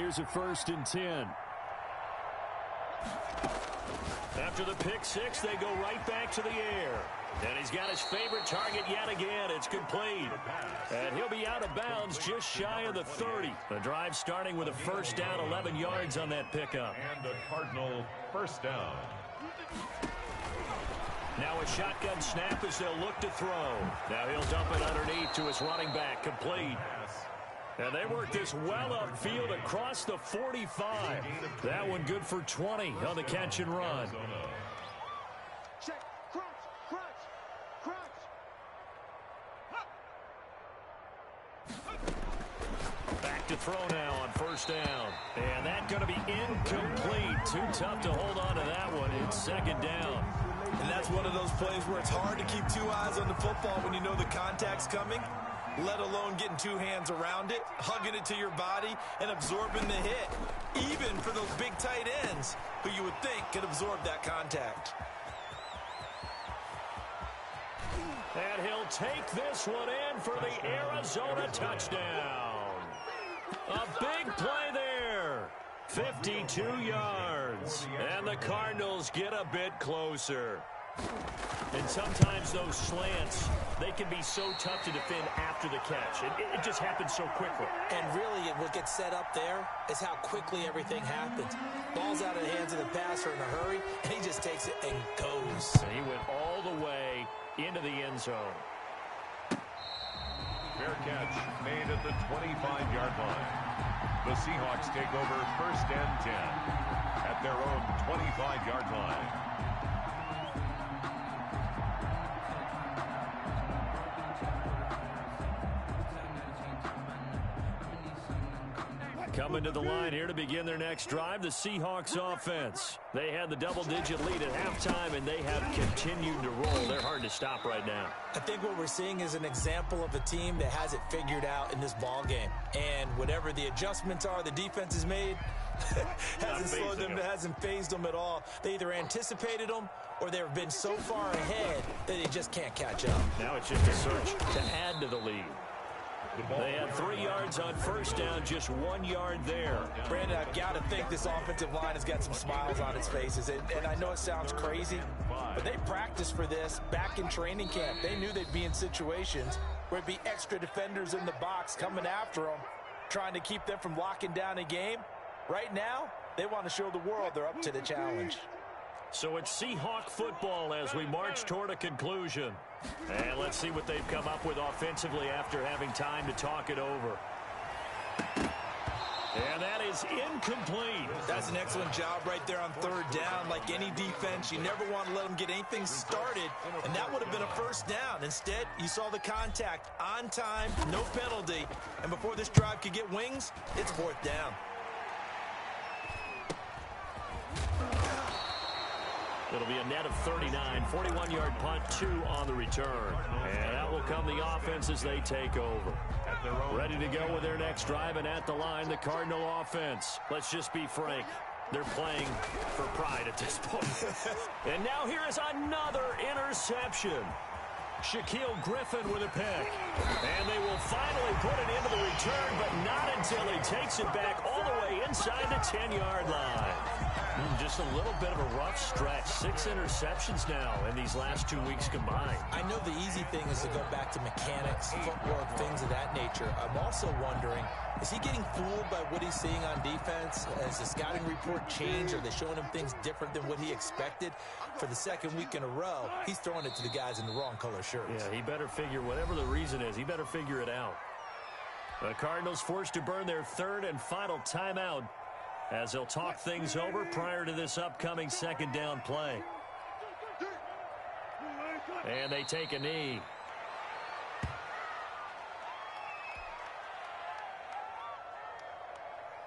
here's a 1st and 10. After the pick six, they go right back to the air. And he's got his favorite target yet again. It's complete. And he'll be out of bounds just shy of the 30. The drive starting with a 1st down, 11 yards on that pickup. And a Cardinal 1st down. Now a shotgun snap as they'll look to throw. Now he'll dump it underneath to his running back, complete. And they work this well upfield across the 45. That one good for 20 on the catch and run. Back to throw now on 1st down. And that's going to be incomplete. Too tough to hold on to that one. It's 2nd down. And that's one of those plays where it's hard to keep 2 eyes on the football when you know the contact's coming, let alone getting 2 hands around it, hugging it to your body, and absorbing the hit, even for those big tight ends who you would think could absorb that contact. And he'll take this one in for the Arizona touchdown. A big play there. 52 yards. And the Cardinals get a bit closer. And sometimes those slants, they can be so tough to defend after the catch. It just happens so quickly. And really, what gets set up there is how quickly everything happens. Ball's out of the hands of the passer in a hurry, and he just takes it and goes. And he went all the way into the end zone. Fair catch made at the 25-yard line. The Seahawks take over 1st and 10 at their own 25-yard line. Coming to the line here to begin their next drive, the Seahawks offense. They had the double-digit lead at halftime, and they have continued to roll. They're hard to stop right now. I think what we're seeing is an example of a team that has it figured out in this ball game. And whatever the adjustments are the defense has made, hasn't slowed them, hasn't phased them at all. They either anticipated them or they've been so far ahead that they just can't catch up. Now it's just a search to add to the lead. They had 3 yards on 1st down, just 1 yard there. Brandon, I've got to think this offensive line has got some smiles on its faces. And I know it sounds crazy, but they practiced for this back in training camp. They knew they'd be in situations where it'd be extra defenders in the box coming after them, trying to keep them from locking down a game. Right now, they want to show the world they're up to the challenge. So it's Seahawk football as we march toward a conclusion. And let's see what they've come up with offensively after having time to talk it over. And that is incomplete. That's an excellent job right there on 3rd down. Like any defense, you never want to let them get anything started, and that would have been a 1st down. Instead, you saw the contact on time, no penalty, and before this drive could get wings, it's 4th down. It'll be a net of 39, 41-yard punt, 2 on the return. And out will come the offense as they take over. Ready to go with their next drive, and at the line, the Cardinal offense. Let's just be frank. They're playing for pride at this point. And now here is another interception. Shaquille Griffin with a pick. And they will finally put it into the return, but not until he takes it back all the way inside the 10-yard line. Just a little bit of a rough stretch. 6 interceptions now in these last 2 weeks combined. I know the easy thing is to go back to mechanics, footwork, things of that nature. I'm also wondering, is he getting fooled by what he's seeing on defense? Has the scouting report changed? Are they showing him things different than what he expected? For the 2nd week in a row, he's throwing it to the guys in the wrong color shirts. Yeah, he better figure, whatever the reason is, he better figure it out. The Cardinals forced to burn their 3rd and final timeout as they'll talk things over prior to this upcoming 2nd down play. And they take a knee.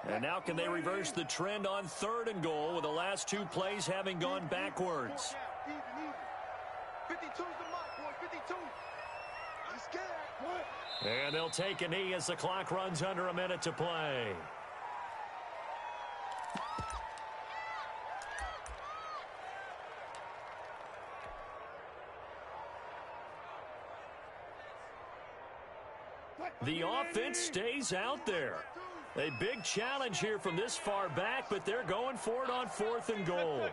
And now can they reverse the trend on 3rd and goal with the last 2 plays having gone backwards? 52's the mark, boy. 52. I'm scared. And they'll take a knee as the clock runs under a minute to play. The offense stays out there. A big challenge here from this far back, but they're going for it on 4th and goal.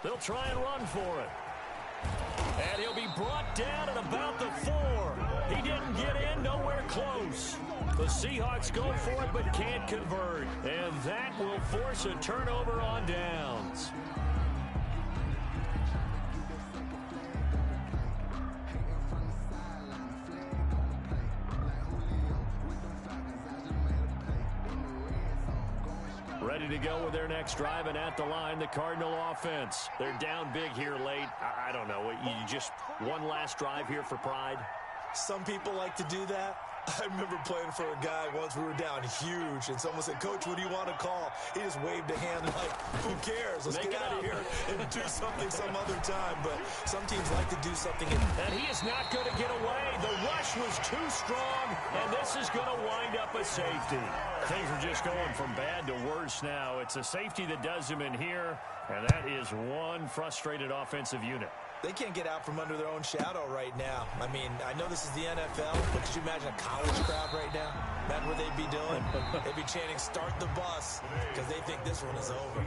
They'll try and run for it. And he'll be brought down at about the 4. He didn't get in, nowhere close. The Seahawks go for it but can't convert. And that will force a turnover on downs. Ready to go with their next drive, and at the line, the Cardinal offense. They're down big here late. I don't know. You just one last drive here for pride? Some people like to do that. I remember playing for a guy once. We were down huge, and someone said, "Coach, what do you want to call?" He just waved a hand like, "Who cares? Let's get out of here and do something some other time." But some teams like to do something. And he is not going to get away. The rush was too strong, and this is going to wind up a safety. Things are just going from bad to worse now. It's a safety that does him in here, and that is one frustrated offensive unit. They can't get out from under their own shadow right now. I mean, I know this is the NFL, but could you imagine a college crowd right now? Imagine what they'd be doing. They'd be chanting, "Start the bus," because they think this one is over.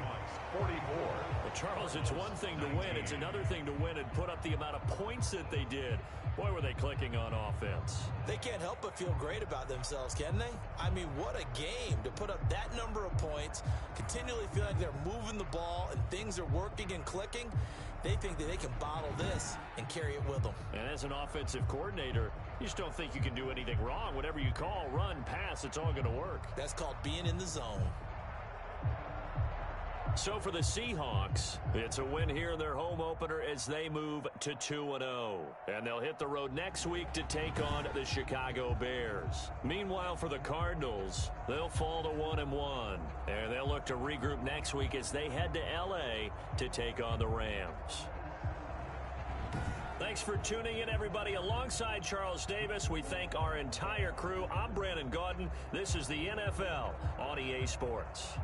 44. Well, Charles, it's one thing to win. It's another thing to win and put up the amount of points that they did. Boy, were they clicking on offense. They can't help but feel great about themselves, can they? I mean, what a game to put up that number of points, continually feel like they're moving the ball and things are working and clicking. They think that they can bottle this and carry it with them. And as an offensive coordinator, you just don't think you can do anything wrong. Whatever you call, run, pass, it's all going to work. That's called being in the zone. So for the Seahawks, it's a win here in their home opener as they move to 2-0. And they'll hit the road next week to take on the Chicago Bears. Meanwhile, for the Cardinals, they'll fall to 1-1. And they'll look to regroup next week as they head to L.A. to take on the Rams. Thanks for tuning in, everybody. Alongside Charles Davis, we thank our entire crew. I'm Brandon Gaudin. This is the NFL on EA Sports.